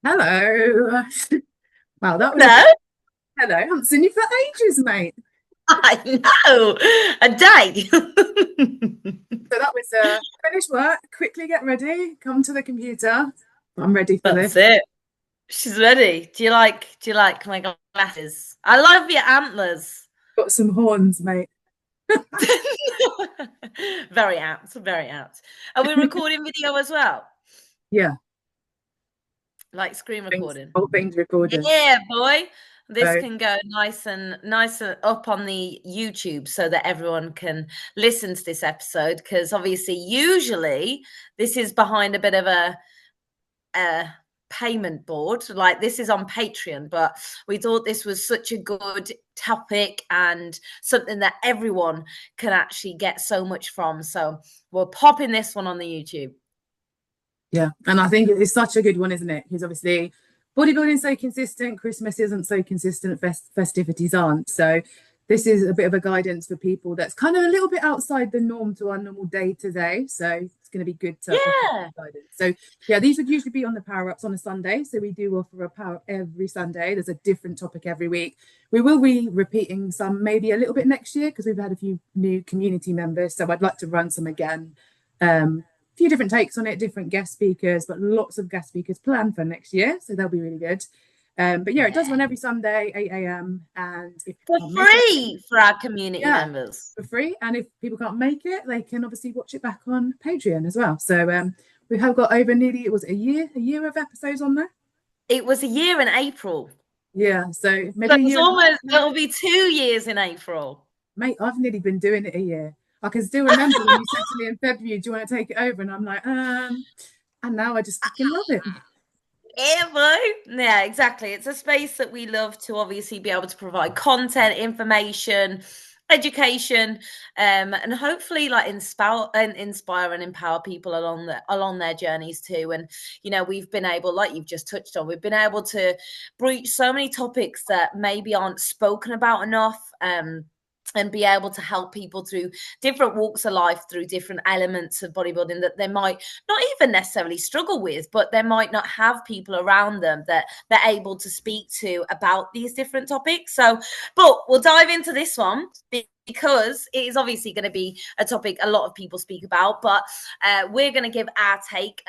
Hello. Wow, that was a No, hello. I haven't seen you for ages, mate. I know. A day. So that was finish work, quickly get ready, come to the computer. I'm ready for That's this. it. She's ready. Do you like my glasses? I love your antlers. Got some horns, mate. Very apt, very apt. Are we recording video as well? Yeah, Like screen things, recording? whole thing's recorded. Yeah, boy. This So can go nice and up on the YouTube so that everyone can listen to this episode. Because obviously, usually this is behind a bit of a payment board. Like this is on Patreon, but we thought this was such a good topic and something that everyone can actually get so much from. So we're popping this one on the YouTube. yeah, and I think it's such a good one, isn't it? Because obviously bodybuilding's so consistent, Christmas isn't so consistent, festivities aren't. So this is a bit of a guidance for people that's kind of a little bit outside the norm to our normal day to day. So it's going to be good to offer Yeah. guidance. So yeah, these would usually be on the power ups on a Sunday. So we do offer a power every Sunday. There's a different topic every week. We will be repeating some maybe a little bit next year because we've had a few new community members. So I'd like to run some again. Few different takes on it, different guest speakers, but lots of guest speakers planned for next year, so they'll be really good. But yeah, it does run every Sunday, 8 a.m. And if For people can't make it, free for our community yeah, members. for free. And if people can't make it, they can obviously watch it back on Patreon as well. So we have got over nearly, it was a year of episodes on there. It was a year in April. Yeah, so So maybe a it's year and a half almost, now. it'll be 2 years in April. Mate, I've nearly been doing it a year. I can still remember when you said to me in February, do you want to take it over? And I'm like, and now I just fucking love it. Yeah, boy. Yeah, exactly. It's a space that we love to obviously be able to provide content, information, education, and hopefully like inspire and empower people along their journeys too. And we've been able, like you've just touched on, we've been able to breach so many topics that maybe aren't spoken about enough. And be able to help people through different walks of life, through different elements of bodybuilding that they might not even necessarily struggle with, but they might not have people around them that they're able to speak to about these different topics. So, but we'll dive into this one because it is obviously going to be a topic a lot of people speak about, but we're going to give our take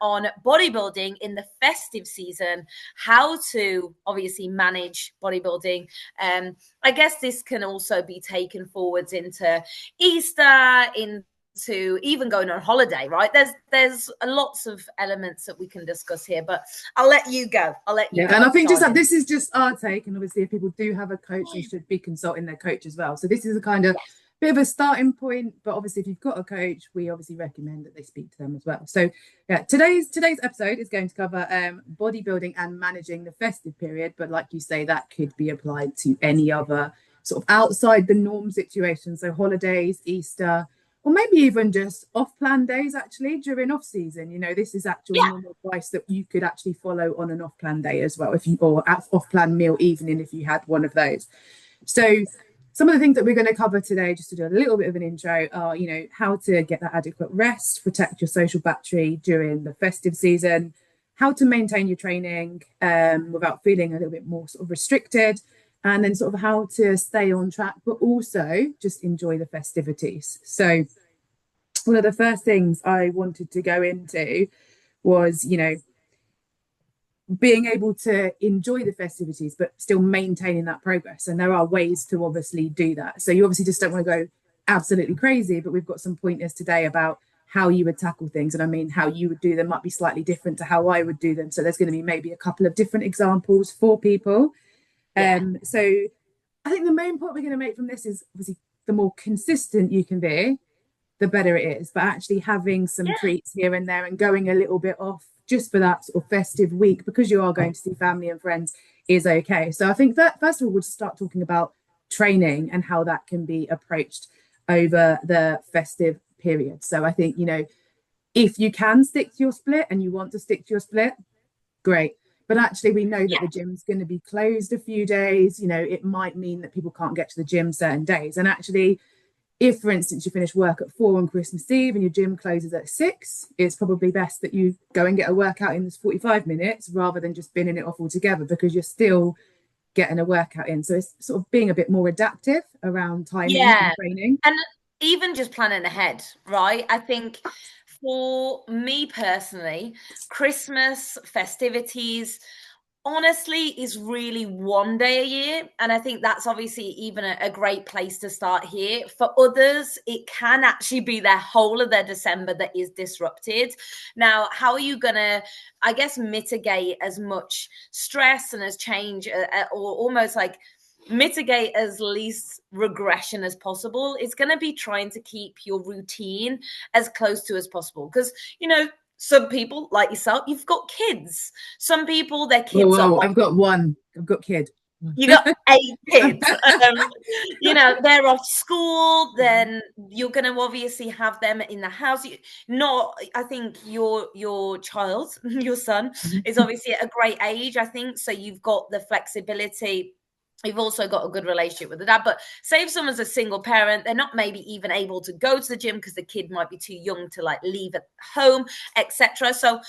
on bodybuilding in the festive season, how to obviously manage bodybuilding. I guess this can also be taken forwards into Easter, into even going on holiday, right? There's lots of elements that we can discuss here, but I'll let you go. Yeah, and I think just that this is just our take, and obviously if people do have a coach, they should be consulting their coach as well. So this is a kind of bit of a starting point, but obviously if you've got a coach, we obviously recommend that they speak to them as well. So yeah, today's episode is going to cover bodybuilding and managing the festive period, but like you say, that could be applied to any other sort of outside the norm situation. So holidays, Easter, or maybe even just off-plan days actually during off-season. This is actual Yeah. normal advice that you could actually follow on an off-plan day as well, if you or off-plan meal evening if you had one of those. So some of the things that we're going to cover today, just to do a little bit of an intro, are how to get that adequate rest, protect your social battery during the festive season, how to maintain your training without feeling a little bit more sort of restricted, and then sort of how to stay on track, but also just enjoy the festivities. So one of the first things I wanted to go into was, being able to enjoy the festivities, but still maintaining that progress. And there are ways to obviously do that. So you obviously just don't want to go absolutely crazy, but we've got some pointers today about how you would tackle things. And I mean, how you would do them might be slightly different to how I would do them. So there's going to be maybe a couple of different examples for people. Yeah. So I think the main point we're going to make from this is obviously the more consistent you can be, the better it is. But actually having some Yeah. treats here and there and going a little bit off just for that sort of festive week because you are going to see family and friends is okay. So I think that first of all, we'll start talking about training and how that can be approached over the festive period. So I think, if you can stick to your split and you want to stick to your split, great. But actually, we know that Yeah. the gym's going to be closed a few days. It might mean that people can't get to the gym certain days. And actually, if, for instance, you finish work at 4 on Christmas Eve and your gym closes at 6, it's probably best that you go and get a workout in this 45 minutes rather than just binning it off altogether, because you're still getting a workout in. So it's sort of being a bit more adaptive around timing and training. And even just planning ahead, right? I think for me personally, Christmas festivities honestly is really one day a year, and I think that's obviously even a great place to start here. For others, it can actually be their whole of their December that is disrupted. Now, how are you gonna, I guess, mitigate as much stress and as change, or almost like mitigate as least regression as possible? It's going to be trying to keep your routine as close to as possible, because some people like yourself, you've got kids. Some people, their kids are I've got one. I've got kid. You got 8 kids. They're off school. Then you're going to obviously have them in the house. I think your child, your son, is obviously at a great age, I think. So you've got the flexibility. You've also got a good relationship with the dad. But say if someone's a single parent, they're not maybe even able to go to the gym because the kid might be too young to like leave at home, etc. So,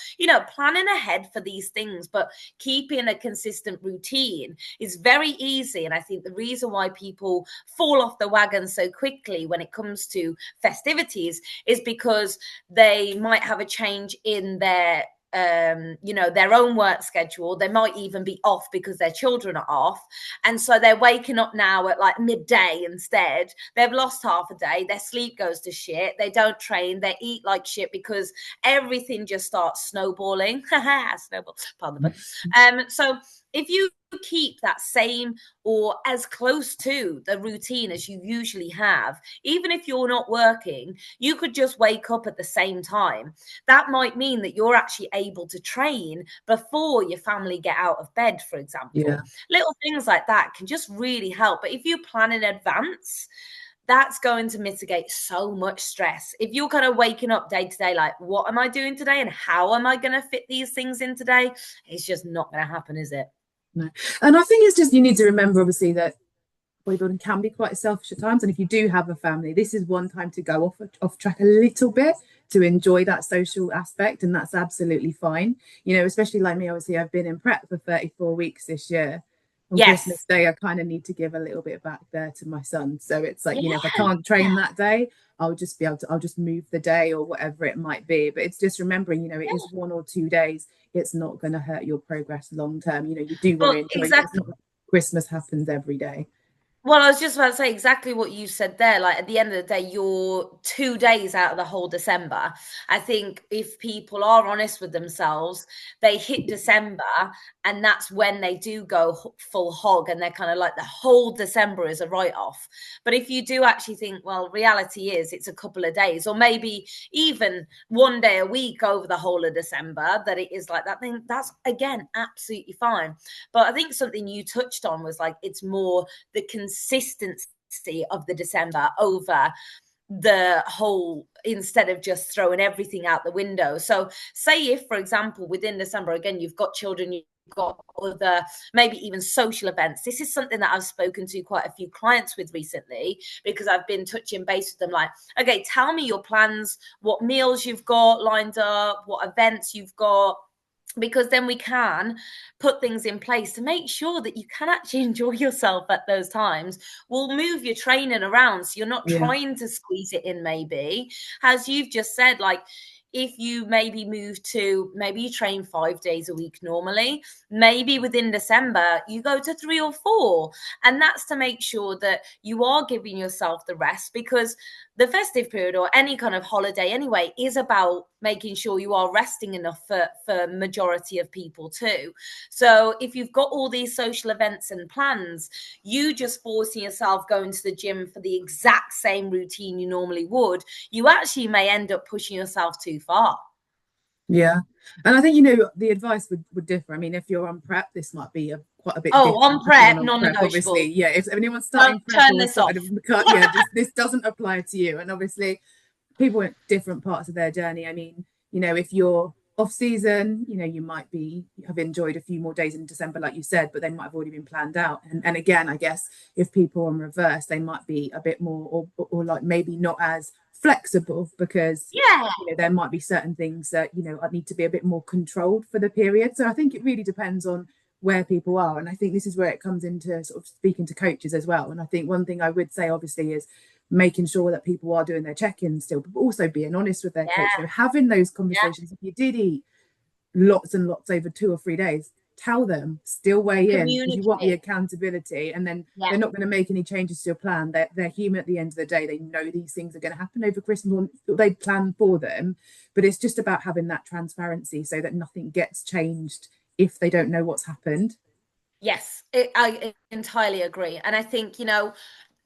planning ahead for these things, but keeping a consistent routine is very easy. And I think the reason why people fall off the wagon so quickly when it comes to festivities is because they might have a change in their own work schedule. They might even be off because their children are off, and so they're waking up now at like midday instead. They've lost half a day, their sleep goes to shit, they don't train, they eat like shit because everything just starts snowballing. Snowball, pardon the pun. So if you keep that same or as close to the routine as you usually have, even if you're not working, you could just wake up at the same time. That might mean that you're actually able to train before your family get out of bed, for example. Little things like that can just really help. But if you plan in advance, that's going to mitigate so much stress. If you're kind of waking up day to day, like, what am I doing today and how am I going to fit these things in today? It's just not going to happen, is it? No. And I think it's just, you need to remember, obviously, that bodybuilding can be quite selfish at times. And if you do have a family, this is one time to go off track a little bit to enjoy that social aspect. And that's absolutely fine. Especially like me, obviously, I've been in prep for 34 weeks this year. On Christmas Day, I kind of need to give a little bit back there to my son. So it's like, if I can't train that day, I'll just move the day or whatever it might be. But it's just remembering, it is 1 or 2 days. It's not going to hurt your progress long term. You do want to enjoy exactly. It. Christmas happens every day. Well, I was just about to say exactly what you said there. Like, at the end of the day, you're 2 days out of the whole December. I think if people are honest with themselves, they hit December and that's when they do go full hog, and they're kind of like the whole December is a write-off. But if you do actually think, well, reality is it's a couple of days, or maybe even 1 day a week over the whole of December, that it is like that thing, that's, again, absolutely fine. But I think something you touched on was like, it's more the consistency of the December over the whole, instead of just throwing everything out the window. So say if, for example, within December, again, you've got children, you've got other, maybe even social events. This is something that I've spoken to quite a few clients with recently, because I've been touching base with them like, okay, tell me your plans, what meals you've got lined up, what events you've got, because then we can put things in place to make sure that you can actually enjoy yourself at those times. We'll move your training around so you're not trying to squeeze it in, maybe. As you've just said, like, if you maybe maybe you train 5 days a week normally, maybe within December you go to 3 or 4. And that's to make sure that you are giving yourself the rest, because the festive period, or any kind of holiday anyway, is about making sure you are resting enough for majority of people too. So if you've got all these social events and plans, you just forcing yourself going to the gym for the exact same routine you normally would, you actually may end up pushing yourself too far. Yeah. And I think, the advice would differ. I mean, if you're on prep, this might be quite a bit different. On prep, non-negotiable. Obviously, yeah. If anyone's starting prep or starting this doesn't apply to you. And obviously, people at different parts of their journey. I mean, if you're off season, you know, you might have enjoyed a few more days in December, like you said, but they might have already been planned out. And again, I guess if people are in reverse, they might be a bit more, or like maybe not as flexible, because you know, there might be certain things that, you know, need to be a bit more controlled for the period. So I think it really depends on where people are. And I think this is where it comes into sort of speaking to coaches as well. And I think one thing I would say, obviously, is making sure that people are doing their check-ins still, but also being honest with their coach, you know, having those conversations. If you did eat lots and lots over 2 or 3 days, tell them, still weigh in, because you want the accountability. And then they're not going to make any changes to your plan. They're human at the end of the day. They know these things are going to happen over Christmas, or they plan for them, but it's just about having that transparency so that nothing gets changed if they don't know what's happened. Yes, I entirely agree. And I think, you know,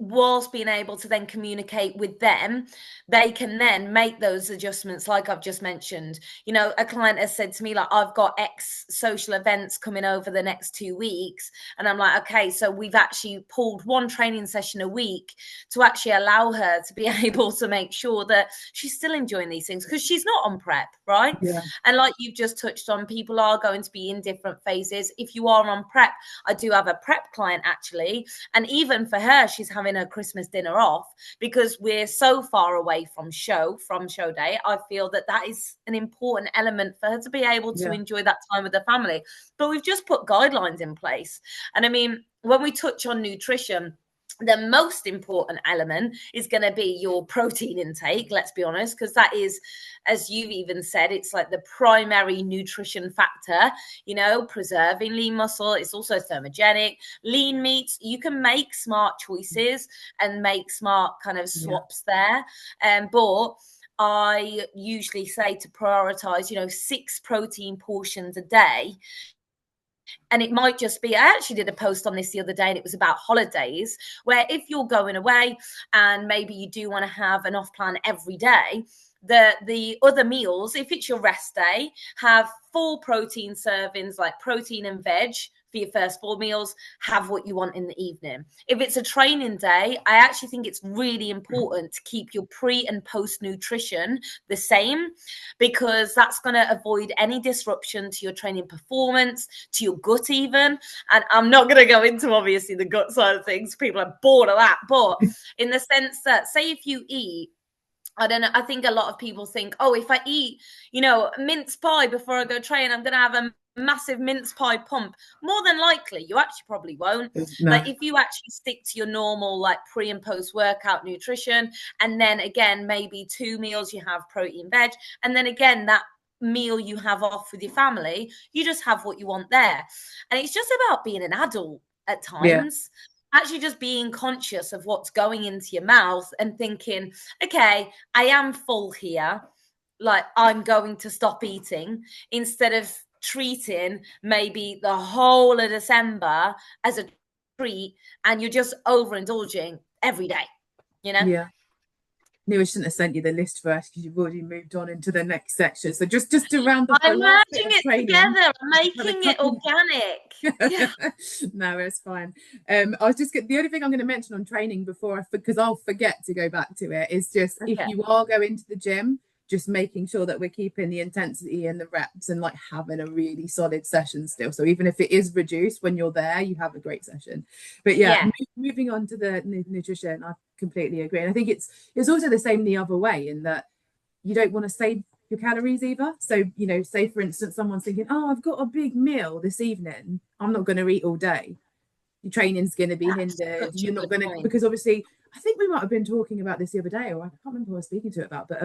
whilst being able to then communicate with them, they can then make those adjustments, like I've just mentioned. You know, a client has said to me, like, I've got X social events coming over the next 2 weeks. And I'm like, okay, so we've actually pulled one training session a week to actually allow her to be able to make sure that she's still enjoying these things, because she's not on prep, right? Yeah. And like you've just touched on, people are going to be in different phases. If you are on prep, I do have a prep client actually, and even for her, she's having her Christmas dinner off because we're so far away from show day. I feel that is an important element for her to be able to enjoy that time with her family. But we've just put guidelines in place. And I mean, when we touch on nutrition, the most important element is going to be your protein intake, let's be honest, because that is, as you've even said, it's like the primary nutrition factor, you know, preserving lean muscle. It's also thermogenic. Lean meats, you can make smart choices and make smart kind of swaps there. But I usually say to prioritize, you know, 6 protein portions a day. And it might just be, I actually did a post on this the other day, and it was about holidays, where if you're going away and maybe you do want to have an off plan every day, the other meals, if it's your rest day, have 4 protein servings, like protein and veg for your first 4 meals. Have what you want in the evening. If it's a training day, I actually think it's really important to keep your pre and post nutrition the same, because that's going to avoid any disruption to your training performance, to your gut even. And I'm not going to go into obviously the gut side of things. People are bored of that. But in the sense that, say if you eat, I don't know, I think a lot of people think, oh, if I eat, you know, mince pie before I go train, I'm going to have a massive mince pie pump. More than likely, you actually probably won't. No. Like if you actually stick to your normal, like pre and post workout nutrition, and then again, maybe 2 meals you have protein, veg, and then again, that meal you have off with your family, you just have what you want there. And it's just about being an adult at times. Actually just being conscious of what's going into your mouth and thinking, okay, I am full here, like I'm going to stop eating, instead of treating maybe the whole of December as a treat and you're just overindulging every day, you know? Yeah. Knew I shouldn't have sent you the list first, because you've already moved on into the next section. So just to round off the last bit of training, together, making it organic. No, it's fine. I was just the only thing I'm going to mention on training before because I'll forget to go back to it, is just if you are going to the gym, just making sure that we're keeping the intensity and the reps and like having a really solid session still. So even if it is reduced, when you're there, you have a great session. But moving on to the nutrition, I completely agree. And I think it's also the same the other way, in that you don't want to save your calories either. So, you know, say for instance, someone's thinking, oh, I've got a big meal this evening, I'm not going to eat all day. Your training's going to be hindered. You're not going to, because obviously, I think we might have been talking about this the other day, or I can't remember who I was speaking to it about, but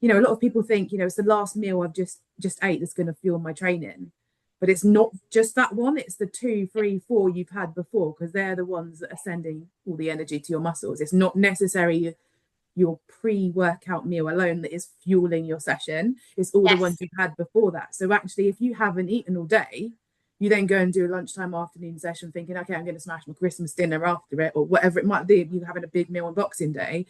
you know, a lot of people think, you know, it's the last meal I've just ate that's going to fuel my training. But it's not just that one, it's the 2, 3, 4 you've had before, because they're the ones that are sending all the energy to your muscles. It's not necessarily your pre-workout meal alone that is fueling your session. It's all the ones you've had before that. So actually, if you haven't eaten all day, you then go and do a lunchtime afternoon session thinking, okay, I'm going to smash my Christmas dinner after it, or whatever it might be. You're having a big meal on Boxing Day.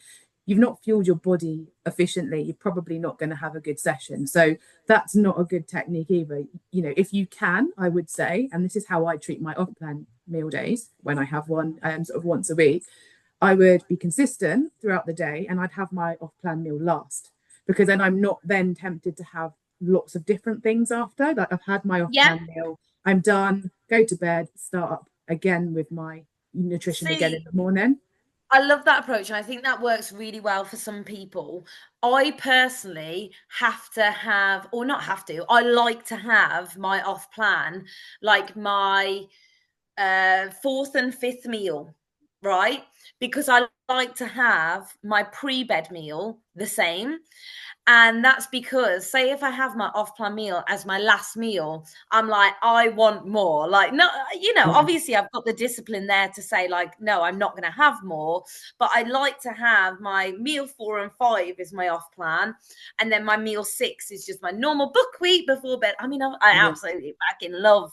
You've not fueled your body efficiently. You're probably not going to have a good session. So that's not a good technique either. You know, if you can, I would say, and this is how I treat my off-plan meal days when I have one sort of once a week, I would be consistent throughout the day and I'd have my off-plan meal last, because then I'm not then tempted to have lots of different things after. Like I've had my Yeah. off-plan meal, I'm done, go to bed, start up again with my nutrition again in See, the morning. I love that approach, and I think that works really well for some people. I personally have to have, or not have to, I like to have my off plan, like my fourth and fifth meal, right? Because I like to have my pre-bed meal the same. And that's because, say, if I have my off plan meal as my last meal, I'm like, I want more. Like, no, Yeah. obviously I've got the discipline there to say, like, no, I'm not going to have more. But I like to have my meal 4 and 5 is my off plan. And then my meal 6 is just my normal buckwheat before bed. I mean, I Yeah. absolutely fucking love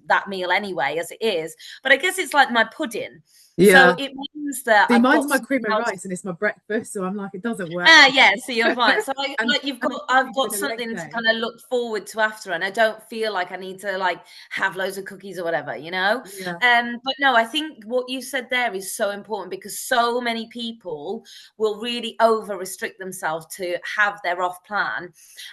that meal anyway, as it is. But I guess it's like my pudding. So Yeah. it means that See, I've mine's got my something cream of else. rice and it's my breakfast. So I'm like, it doesn't work. Yeah, so you're fine. So And and I could I've do got with a leg something to day. kind of look forward to after, and I don't feel like I need to like have loads of cookies or whatever, you know? Yeah. But no, I think what you said there is so important because so many people will really over restrict themselves to have their off plan.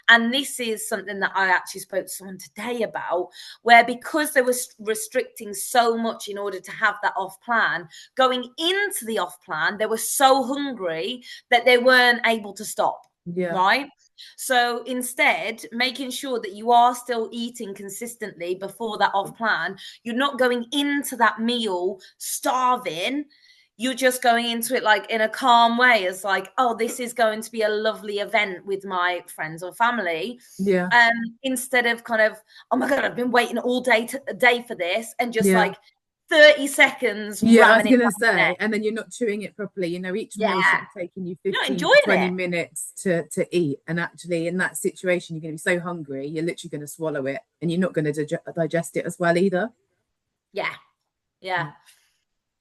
And this is something that I actually spoke to someone today about, where because they were restricting so much in order to have that off plan, going into the off plan, they were so hungry that they weren't able to stop, Yeah. right? So instead, making sure that you are still eating consistently before that off plan, you're not going into that meal starving. You're just going into it like in a calm way, as like, oh, this is going to be a lovely event with my friends or family. Yeah. Instead of kind of, oh my God, I've been waiting all day for this, and just Yeah. like 30 seconds Yeah, I was ramming it gonna down the neck. say, and then you're not chewing it properly. Each meal should Yeah. be taking you You're not 15 to enjoying 20 it. minutes to eat. And actually, in that situation, you're gonna be so hungry, you're literally gonna swallow it, and you're not gonna digest it as well either. Yeah. Yeah.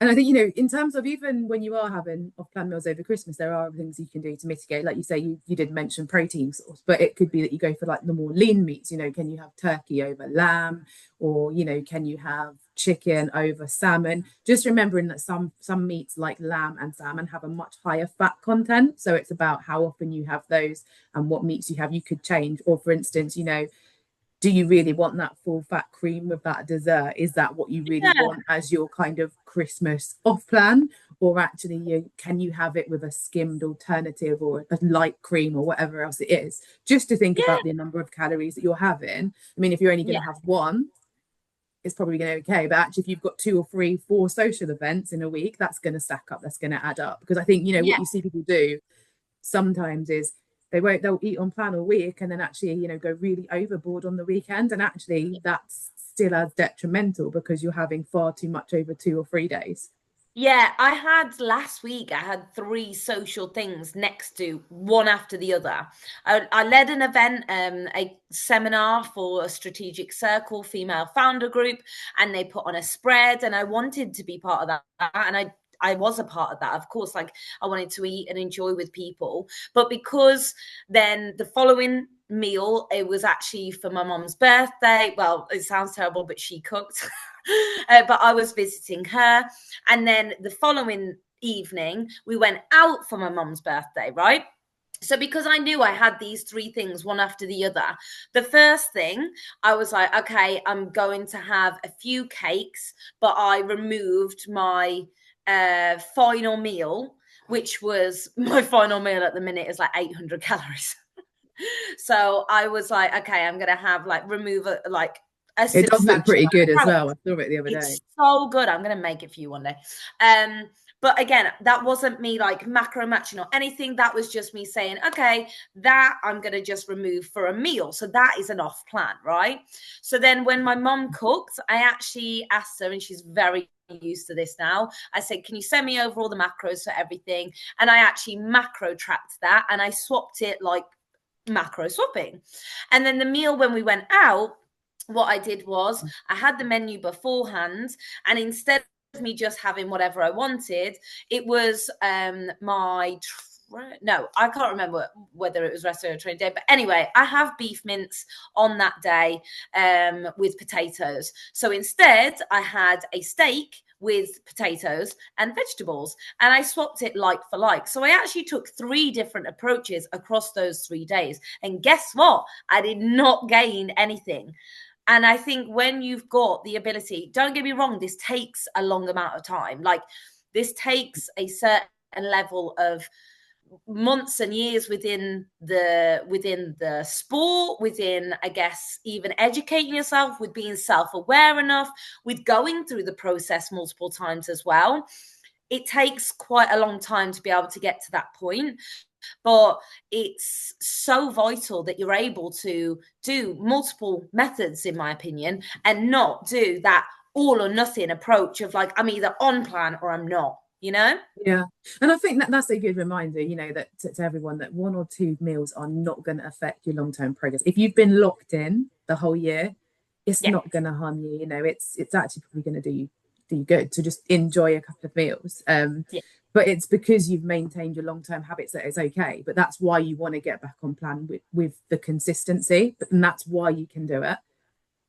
And I think, in terms of even when you are having off-plan meals over Christmas, there are things you can do to mitigate. Like you say, you did mention protein source, but it could be that you go for like the more lean meats. Can you have turkey over lamb, or can you have chicken over salmon? Just remembering that some meats like lamb and salmon have a much higher fat content, so it's about how often you have those and what meats you have. You could change, or for instance, do you really want that full fat cream with that dessert? Is that what you really Yeah. want as your kind of Christmas off plan? Or actually, can you have it with a skimmed alternative or a light cream or whatever else it is? Just to think Yeah. about the number of calories that you're having. I mean, if you're only going Yeah. to have one, it's probably going to be okay. But actually, if you've got 2 or 3, 4 social events in a week, that's going to stack up. That's going to add up. Because I think, what Yeah. you see people do sometimes is they'll eat on plan all week and then actually go really overboard on the weekend, and actually that's still as detrimental because you're having far too much over 2 or 3 days. Yeah, last week, I had 3 social things next to one after the other. I led an event, a seminar for a strategic circle female founder group, and they put on a spread, and I wanted to be part of that. And I was a part of that. Of course, like I wanted to eat and enjoy with people. But because then the following meal, it was actually for my mom's birthday. Well, it sounds terrible, but she cooked. But I was visiting her. And then the following evening, we went out for my mom's birthday, right? So because I knew I had these 3 things, one after the other, the first thing I was like, okay, I'm going to have a few cakes, but I removed my final meal, which was my final meal at the minute is like 800 calories. So I was like, okay, I'm going to have like remove like a It does look substantial pretty good as amount. well. I saw it the other day. It's so good. I'm going to make it for you one day. But again, that wasn't me like macro matching or anything. That was just me saying, okay, that I'm going to just remove for a meal. So that is an off plan, right? So then when my mom cooked, I actually asked her, and she's very used to this now. I said, can you send me over all the macros for everything? And I actually macro tracked that, and I swapped it like macro swapping. And then the meal when we went out, what I did was I had the menu beforehand, and instead of me just having whatever I wanted, it was no, I can't remember whether it was restaurant or training day, but anyway, I have beef mince on that day with potatoes. So instead, I had a steak with potatoes and vegetables. And I swapped it like for like. So I actually took 3 different approaches across those 3 days. And guess what? I did not gain anything. And I think when you've got the ability, don't get me wrong, this takes a long amount of time. Like, this takes a certain level of months and years within the sport, within, I guess, even educating yourself, with being self-aware enough, with going through the process multiple times as well. It takes quite a long time to be able to get to that point. But it's so vital that you're able to do multiple methods, in my opinion, and not do that all or nothing approach of like, I'm either on plan or I'm not, you know? Yeah. And I think that that's a good reminder, that to everyone, that 1 or 2 meals are not going to affect your long-term progress. If you've been locked in the whole year, it's Yeah. not going to harm you. It's actually probably going to do you good to just enjoy a couple of meals. Yeah. But it's because you've maintained your long-term habits that it's okay. But that's why you want to get back on plan with the consistency. And that's why you can do it.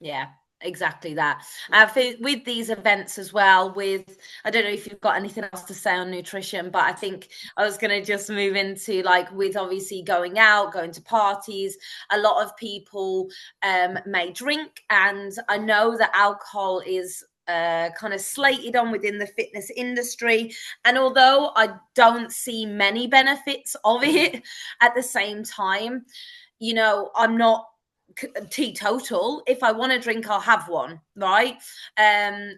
Yeah, exactly that. I think with these events as well, I don't know if you've got anything else to say on nutrition, but I think I was going to just move into, like, with obviously going out, going to parties, a lot of people may drink. And I know that alcohol is kind of slated on within the fitness industry. And although I don't see many benefits of it, at the same time, I'm not teetotal. If I want to drink, I'll have one, right?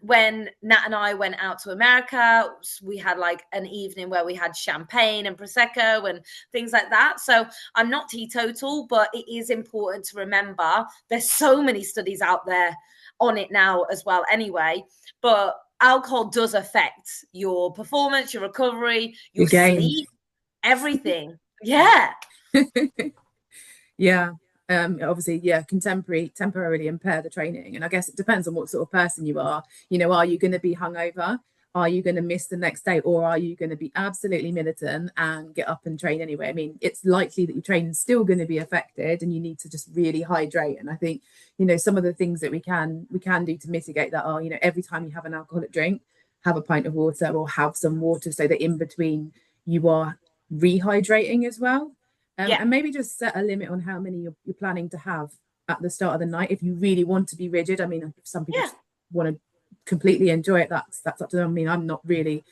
When Nat and I went out to America, we had like an evening where we had champagne and prosecco and things like that. So I'm not teetotal, but it is important to remember there's so many studies out there on it now as well anyway. But alcohol does affect your performance, your recovery, your sleep, everything. Yeah. Yeah. Obviously, yeah, can temporarily impair the training. And I guess it depends on what sort of person you are. Are you going to be hungover? Are you going to miss the next day? Or are you going to be absolutely militant and get up and train anyway? I mean, it's likely that your training's still going to be affected and you need to just really hydrate. And I think, some of the things that we can do to mitigate that are, every time you have an alcoholic drink, have a pint of water or have some water so that in between you are rehydrating as well. And maybe just set a limit on how many you're planning to have at the start of the night if you really want to be rigid. I mean, some people just want to completely enjoy it. That's up to them. I mean, I'm not really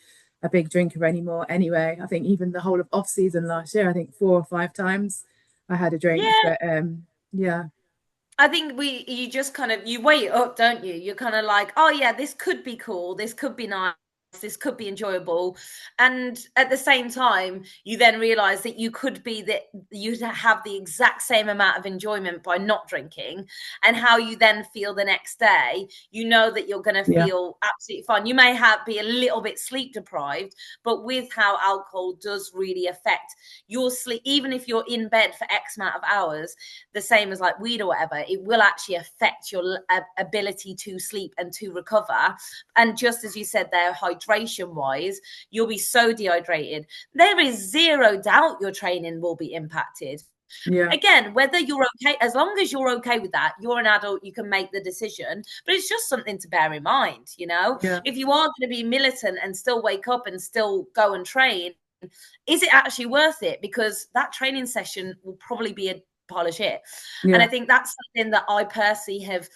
a big drinker anymore anyway. I think even the whole of off season last year, I think 4 or 5 times I had a drink. But yeah. I think you just kind of, you weigh it up, don't you? You're kind of like, oh yeah, this could be cool. This could be nice. This could be enjoyable. And at the same time, you then realize that you have the exact same amount of enjoyment by not drinking, and how you then feel the next day, that you're going to feel absolutely fine. You may be a little bit sleep deprived, but with how alcohol does really affect your sleep, even if you're in bed for X amount of hours, the same as like weed or whatever, it will actually affect your ability to sleep and to recover. And just as you said there, hydration wise, you'll be so dehydrated. There is zero doubt your training will be impacted. Again, whether you're okay, as long as you're okay with that, you're an adult, you can make the decision. But it's just something to bear in mind. If you are going to be militant and still wake up and still go and train, is it actually worth it? Because that training session will probably be a pile of shit. And I think that's something that I personally have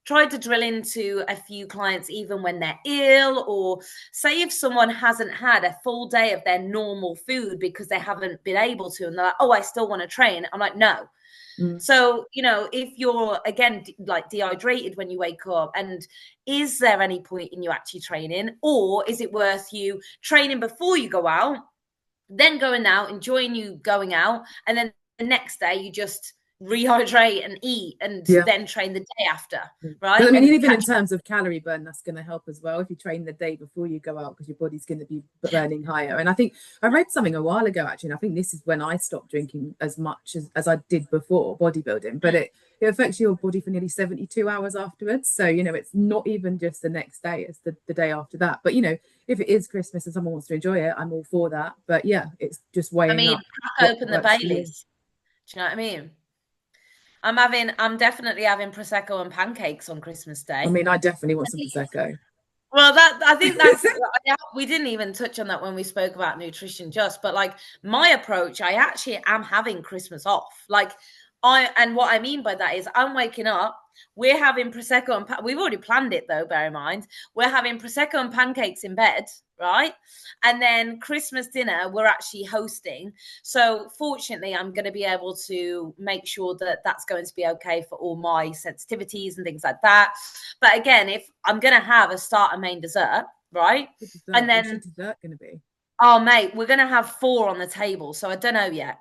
tried to drill into a few clients, even when they're ill, or say if someone hasn't had a full day of their normal food because they haven't been able to, and they're like, oh, I still want to train. I'm like, no. So, if you're, again, like dehydrated when you wake up, and is there any point in you actually training, or is it worth you training before you go out, then going out, enjoying you going out, and then the next day you just rehydrate and eat and then train the day after, right? But I mean, even in terms of calorie burn, that's going to help as well if you train the day before you go out, because your body's going to be burning higher. And I think I read something a while ago, actually, and I think this is when I stopped drinking as much as I did before bodybuilding, but it affects your body for nearly 72 hours afterwards. So, it's not even just the next day, it's the day after that. But, if it is Christmas and someone wants to enjoy it, I'm all for that. But yeah, it's just weighing up. Crack open the Baileys. Do you know what I mean? I'm definitely having prosecco and pancakes on Christmas Day. I mean, I definitely want some prosecco. Well, that I think that's we didn't even touch on that when we spoke about nutrition just, but like my approach, I actually am having Christmas off. Like and what I mean by that is I'm waking up, we're having prosecco and we've already planned it though, bear in mind. We're having prosecco and pancakes in bed, right? And then Christmas dinner we're actually hosting. So fortunately, I'm going to be able to make sure that that's going to be okay for all my sensitivities and things like that. But again, if I'm going to have a starter, main, dessert, right? And then what's your dessert going to be? Oh, mate, we're going to have 4 on the table. So I don't know yet.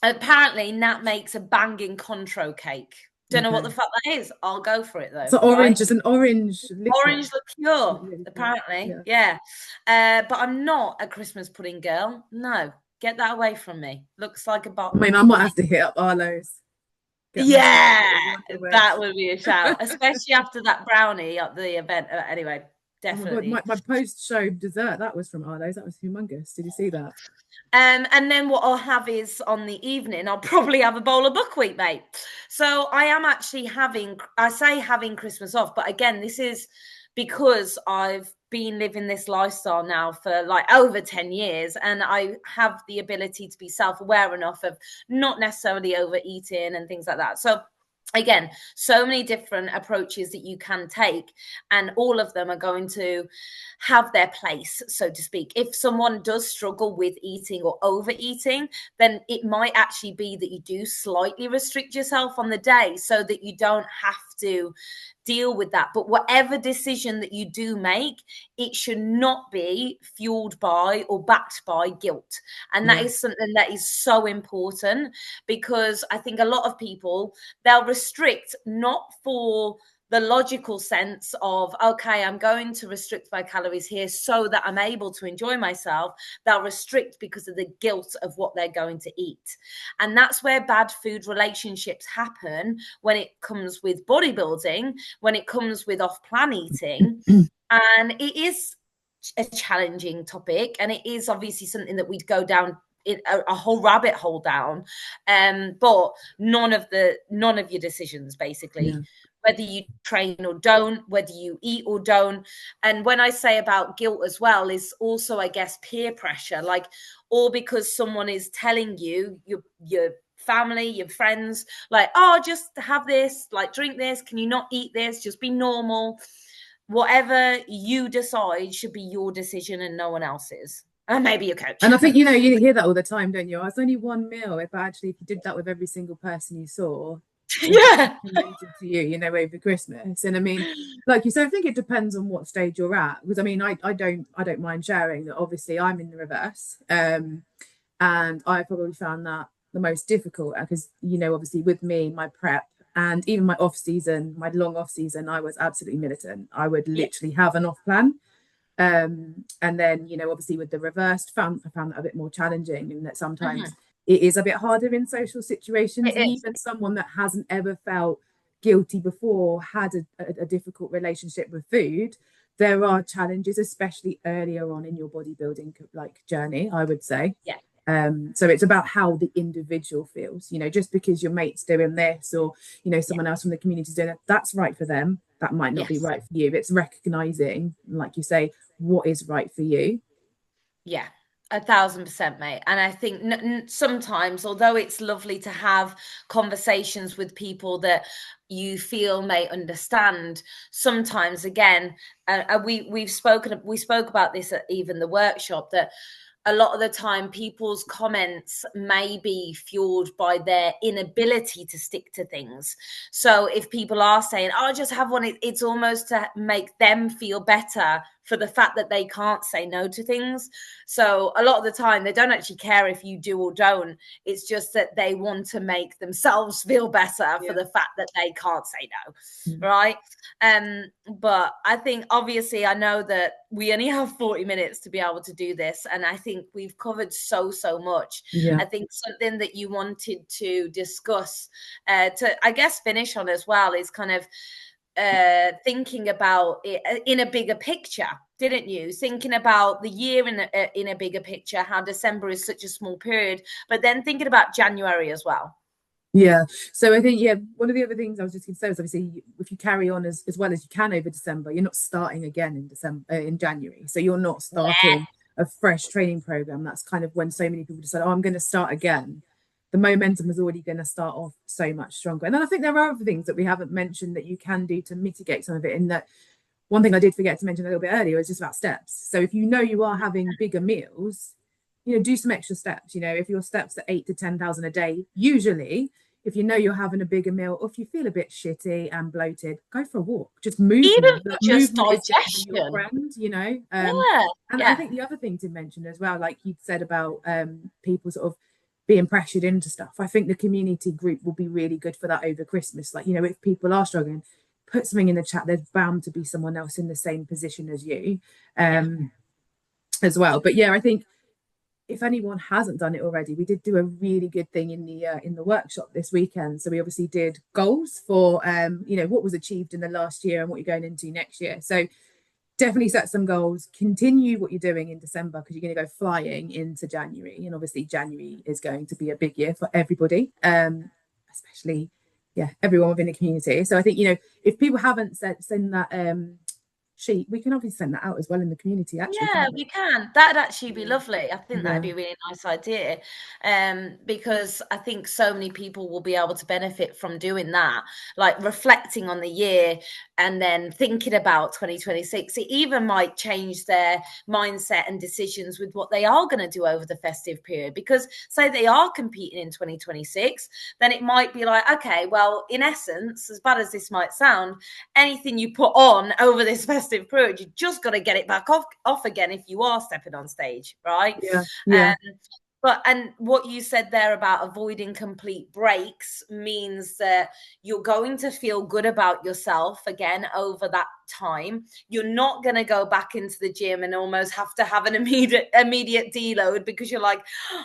Apparently, Nat makes a banging contro cake. Don't know what the fuck that is. I'll go for it though. So orange is an orange liquor. Orange liqueur, apparently. Yeah. But I'm not a Christmas pudding girl. No, get that away from me. Looks like a bottle. I mean, I might have to hit up Arlo's. Yeah, that would be a shout, especially after that brownie at the event. Anyway, definitely. Oh my post-show dessert, that was from Arlo's. That was humongous. Did you see that? And then what I'll have is on the evening, I'll probably have a bowl of buckwheat, mate. So I am actually having Christmas off. But again, this is because I've been living this lifestyle now for like over 10 years. And I have the ability to be self-aware enough of not necessarily overeating and things like that. So again, so many different approaches that you can take, and all of them are going to have their place, so to speak. If someone does struggle with eating or overeating, then it might actually be that you do slightly restrict yourself on the day so that you don't have to deal with that. But whatever decision that you do make, it should not be fueled by or backed by guilt. And that is something that is so important, because I think a lot of people, they'll restrict not for the logical sense of, okay, I'm going to restrict my calories here so that I'm able to enjoy myself. They'll restrict because of the guilt of what they're going to eat. And that's where bad food relationships happen when it comes with bodybuilding, when it comes with off-plan eating. And it is a challenging topic, and it is obviously something that we'd go down a whole rabbit hole down, but none of your decisions, basically, whether you train or don't, whether you eat or don't. And when I say about guilt as well, is also, I guess, peer pressure, like, or because someone is telling you, your family, your friends, like, oh, just have this, like, drink this, can you not eat this, just be normal. Whatever you decide should be your decision and no one else's. And maybe your coach. And I think, you hear that all the time, don't you? Oh, it's only one meal. If you did that with every single person you saw, to you, over Christmas. And I mean, like you said, I think it depends on what stage you're at. Because I mean, I don't mind sharing that. Obviously, I'm in the reverse, and I probably found that the most difficult because obviously with me, my prep and even my off season, my long off season, I was absolutely militant. I would literally have an off plan. And then obviously with the reversed, I found that a bit more challenging, and that sometimes it is a bit harder in social situations. Even someone that hasn't ever felt guilty before, had a difficult relationship with food, there are challenges, especially earlier on in your bodybuilding journey, I would say. So it's about how the individual feels, just because your mate's doing this or someone else from the community is doing it, that's right for them, that might not be right for you. It's recognizing, like you say, what is right for you. 1,000%, mate. And I think sometimes, although it's lovely to have conversations with people that you feel may understand, sometimes again, we spoke about this at even the workshop, that a lot of the time people's comments may be fueled by their inability to stick to things. So if people are saying, oh, just have one, it's almost to make them feel better for the fact that they can't say no to things. So a lot of the time they don't actually care if you do or don't. It's just that they want to make themselves feel better for the fact that they can't say no. Right. But I think obviously I know that we only have 40 minutes to be able to do this. And I think we've covered so much. I think something that you wanted to discuss, to, I guess, finish on as well is kind of thinking about it in a bigger picture, didn't you? Thinking about the year in a bigger picture, how December is such a small period, but then thinking about January as well. Yeah. So I think, yeah, one of the other things I was just going to say was obviously if you carry on as well as you can over December, you're not starting again in December, in January. So you're not Yeah. starting a fresh training program. That's kind of when so many people decide, oh, I'm going to start again. The momentum is already going to start off so much stronger. And then I think there are other things that we haven't mentioned that you can do to mitigate some of it. In that, one thing I did forget to mention a little bit earlier is just about steps. So if you know you are having bigger meals, do some extra steps. If your steps are 8 to 10,000 a day, usually, if you know you're having a bigger meal, or if you feel a bit shitty and bloated, go for a walk. Just Even movement. for Like, just movement is going to be your digestion. friend. Yeah. And I Yeah. think the other thing to mention as well, like you said about people sort of being pressured into stuff, I think the community group will be really good for that over Christmas. Like, if people are struggling, put something in the chat. There's bound to be someone else in the same position as you, Yeah. as well. But yeah, I think if anyone hasn't done it already, we did do a really good thing in the workshop this weekend. So we obviously did goals for what was achieved in the last year and what you're going into next year. So definitely set some goals. Continue what you're doing in December because you're going to go flying into January, and obviously January is going to be a big year for everybody, especially everyone within the community. So I think if people haven't sent that sheet, we can obviously send that out as well in the community. Actually, Yeah, can't we? we can. That'd actually be lovely. I think that'd Yeah, be a really nice idea. Because I think so many people will be able to benefit from doing that, like reflecting on the year and then thinking about 2026. It even might change their mindset and decisions with what they are going to do over the festive period. Because say they are competing in 2026, then it might be like, okay, well, in essence, as bad as this might sound, anything you put on over this festive period, you just got to get it back off again if you are stepping on stage, right? yeah, yeah, And what you said there about avoiding complete breaks means that you're going to feel good about yourself again over that time. You're not going to go back into the gym and almost have to have an immediate deload because you're like,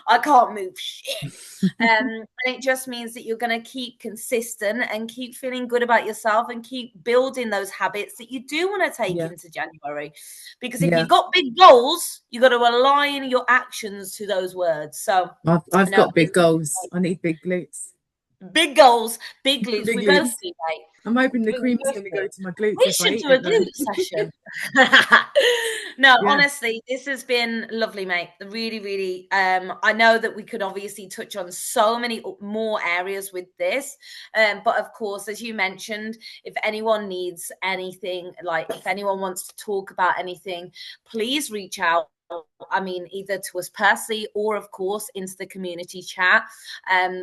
I can't move shit. And it just means that you're going to keep consistent and keep feeling good about yourself and keep building those habits that you do want to take yeah, into January. Because if yeah. you've got big goals, you got to align your actions to those words. So, I've no, got big goals. I need big glutes. big goals, big glutes. Big We both glutes. do, mate. I'm hoping the We cream's both going to do. go to my glutes We if I should eat do a it though. glute session. No, Yeah, honestly, this has been lovely, mate. Really, really. I know that we could obviously touch on so many more areas with this. But of course, as you mentioned, if anyone needs anything, like if anyone wants to talk about anything, please reach out. I mean, either to us personally or, of course, into the community chat.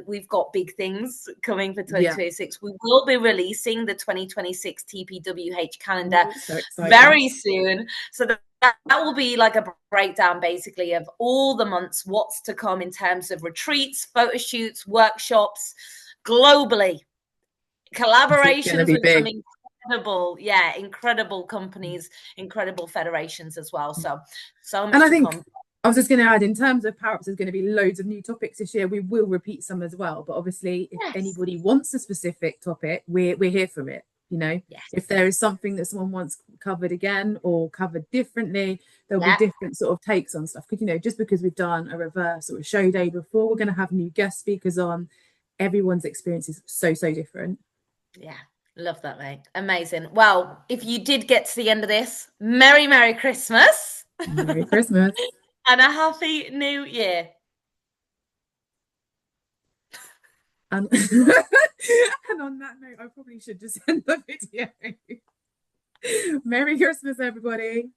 We've got big things coming for yeah. 2026. We will be releasing the 2026 TPWH calendar Oh, so exciting. very soon. So that will be like a breakdown basically of all the months, what's to come in terms of retreats, photo shoots, workshops globally, It's going to collaborations be with some big. incredible companies, incredible federations as well. So And much I to think come. I was just going to add, in terms of PowerUps, there's going to be loads of new topics this year. We will repeat some as well. But obviously, if Yes. anybody wants a specific topic, we're here for it. Yes. If there is something that someone wants covered again or covered differently, there'll be Yeah. different sort of takes on stuff. Because just because we've done a reverse or a show day before, we're going to have new guest speakers on. Everyone's experience is so different. Yeah. Love that, mate. Amazing. Well, if you did get to the end of this, Merry Christmas Merry Christmas. and a Happy New Year. And, and on that note, I probably should just end the video. Merry Christmas, everybody.